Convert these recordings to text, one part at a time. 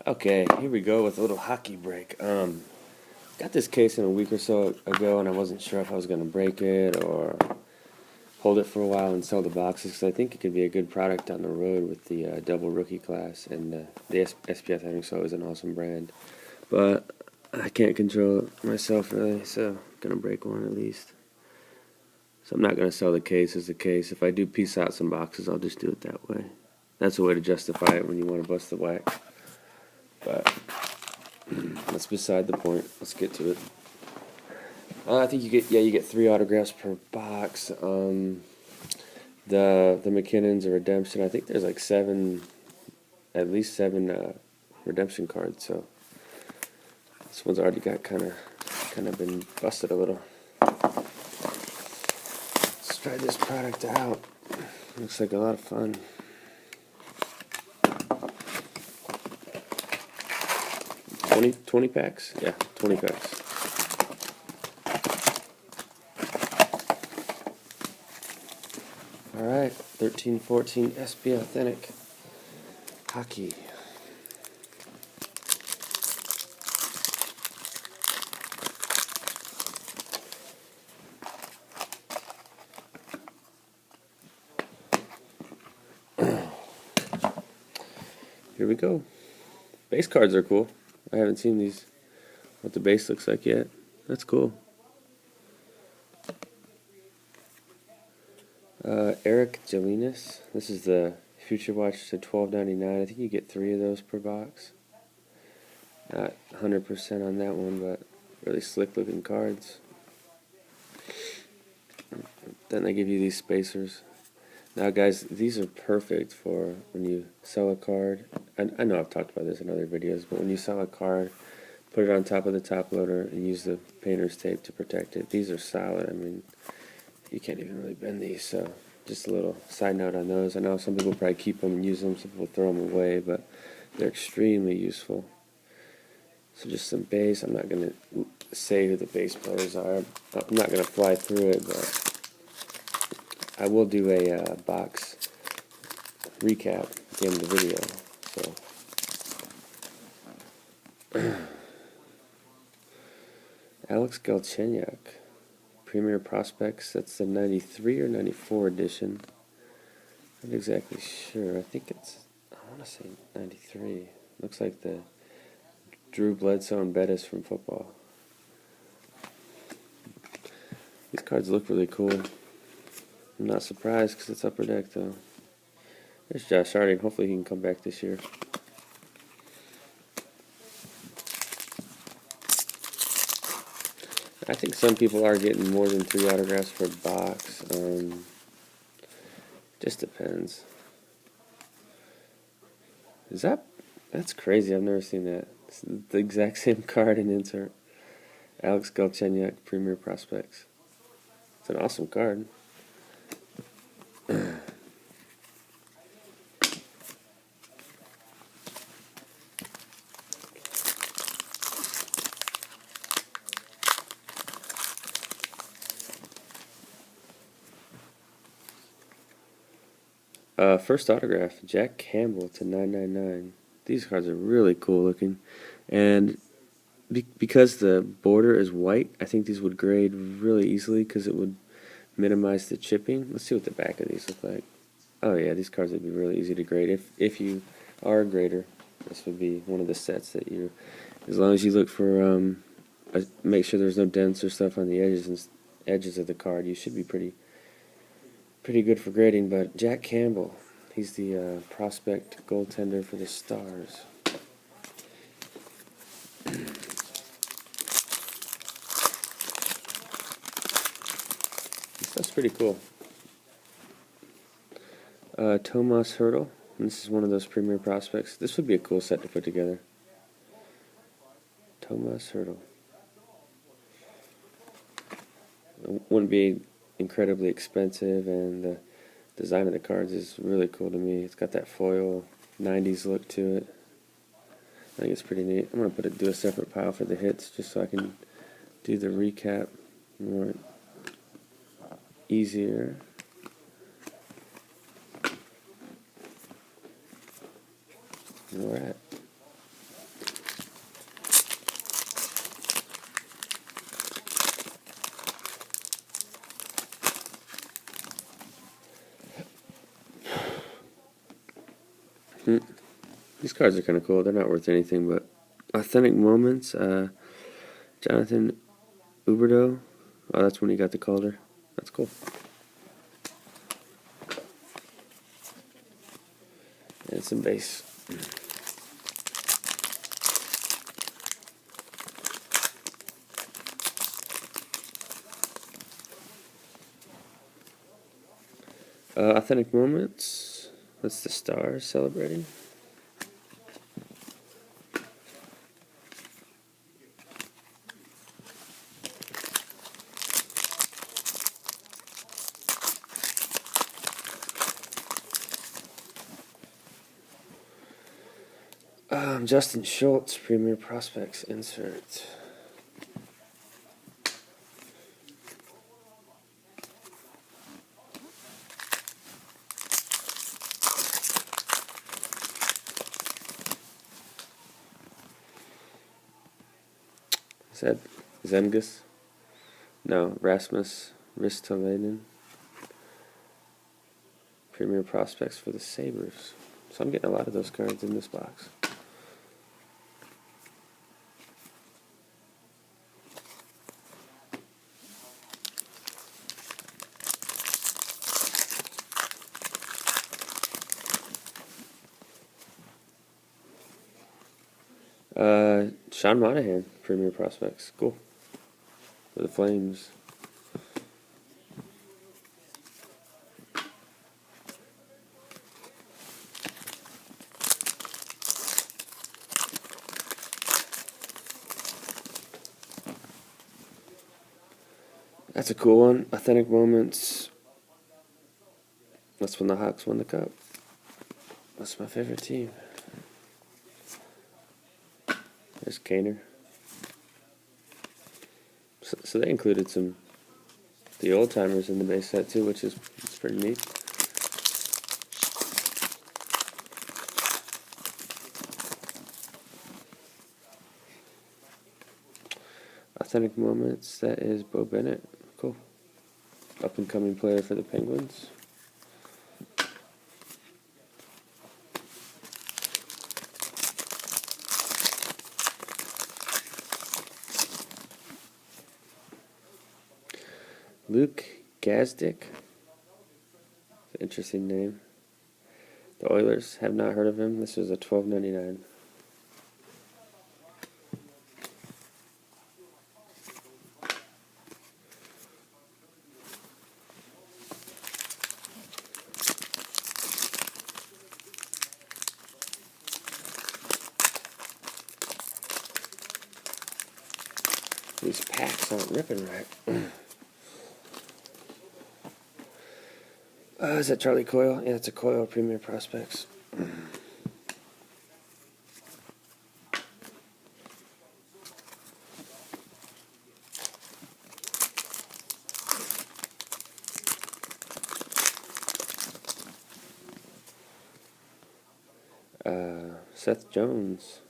Okay, here we go with a little hockey break. Got this case in a week or so ago, and I wasn't sure if I was going to break it or hold it for a while and sell the boxes because I think it could be a good product down the road with the double rookie class, and the SPF Henning is an awesome brand. But I can't control it myself really, so I'm gonna break one at least. So I'm not gonna sell the case as the case. If I do piece out some boxes, I'll just do it that way. That's a way to justify it when you want to bust the wax. But that's beside the point. Let's get to it. I think you get 3 autographs per box. The McKinnons or Redemption. I think there's like at least 7 redemption cards. So this one's already got kind of been busted a little. Let's try this product out. Looks like a lot of fun. 20 packs? Yeah, 20 packs. Alright, 13-14 SB Authentic Hockey. Here we go. Base cards are cool. I haven't seen what the base looks like yet. That's cool. Eric Jelinas. This is the Future Watch to $12.99. I think you get 3 of those per box. Not 100% on that one, but really slick looking cards. Then they give you these spacers. Now guys, these are perfect for when you sell a card. I know I've talked about this in other videos, but when you sell a card, put it on top of the top loader and use the painter's tape to protect it. These are solid. I mean, you can't even really bend these, so just a little side note on those. I know some people probably keep them and use them, some people throw them away, but they're extremely useful. So just some base. I'm not going to say who the base players are. I'm not going to fly through it, but I will do a box recap at the end of the video. So, Alex Galchenyuk, Premier Prospects. That's the 93 or 94 edition. I'm not exactly sure. I think I want to say 93. Looks like the Drew Bledsoe and Bettis from football. These cards look really cool. I'm not surprised because it's Upper Deck, though. There's Josh Harding. Hopefully he can come back this year. I think some people are getting more than 3 autographs per box. Just depends. That's crazy. I've never seen that. It's the exact same card and insert. Alex Galchenyuk, Premier Prospects. It's an awesome card. First autograph, Jack Campbell to $9.99. These cards are really cool looking, and because the border is white, I think these would grade really easily because it would minimize the chipping. Let's see what the back of these look like. Oh yeah, these cards would be really easy to grade if you are a grader. This would be one of the sets that as long as you look for make sure there's no dents or stuff on the edges of the card, you should be pretty good for grading. But Jack Campbell, he's the prospect goaltender for the Stars. This stuff's pretty cool. Tomas Hertl. This is one of those premier prospects. This would be a cool set to put together. Tomas Hertl. It wouldn't be incredibly expensive, and the design of the cards is really cool to me. It's got that foil 90s look to it. I think it's pretty neat. I'm going to do a separate pile for the hits just so I can do the recap more easier. Alright. Hmm. These cards are kind of cool. They're not worth anything, but Authentic Moments. Jonathan Huberdeau. Oh, that's when he got the Calder. That's cool. And some base. Authentic Moments. That's the Stars celebrating. Justin Schultz, Premier Prospects insert. Is that Zemgus? No, Rasmus Ristolainen. Premier Prospects for the Sabres. So I'm getting a lot of those cards in this box. Sean Monahan, Premier Prospects. Cool. For the Flames. That's a cool one. Authentic Moments. That's when the Hawks won the Cup. That's my favorite team. There's Kaner. So they included the old timers in the base set too, which is pretty neat. Authentic Moments. That is Bo Bennett. Cool. Up and coming player for the Penguins. Luke Gazdic. Interesting name. The Oilers have not heard of him. This is a $12.99. These packs aren't ripping right. Is that Charlie Coyle? Yeah, it's a Coyle Premier Prospects. Seth Jones.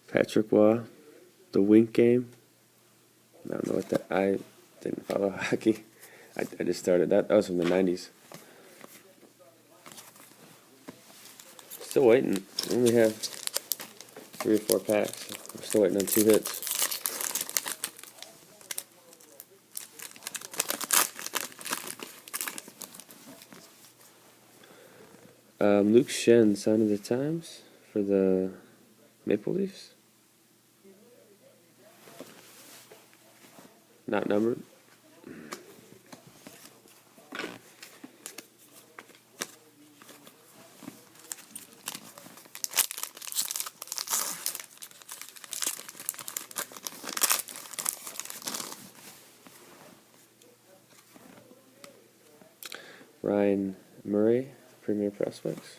Patrick Waugh, the Wink Game. I don't know what that. I didn't follow hockey. I just started that. That was from the 90s. Still waiting. I only have 3 or 4 packs. I'm still waiting on 2 hits. Luke Shen, Sign of the Times for the Maple Leafs. Not numbered. Ryan Murray, Premier Prospects.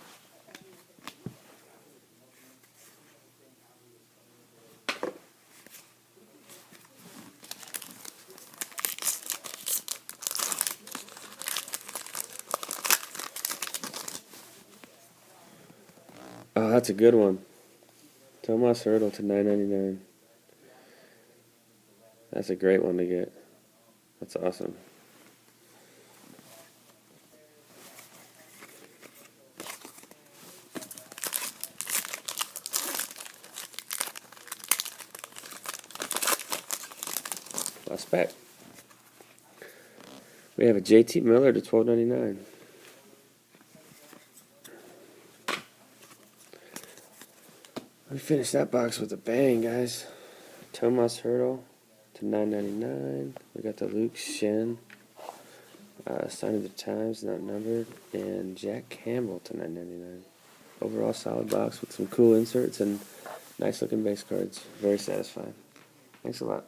Oh, that's a good one. Tomas Hurdle to 9.99. That's a great one to get. That's awesome. Last pack. We have a JT Miller to 12.99. We finished that box with a bang, guys. Tomas Hurdle to 9.99. We got the Luke Shen, Sign of the Times, not numbered, and Jack Campbell to 9.99. Overall solid box with some cool inserts and nice looking base cards. Very satisfying. Thanks a lot.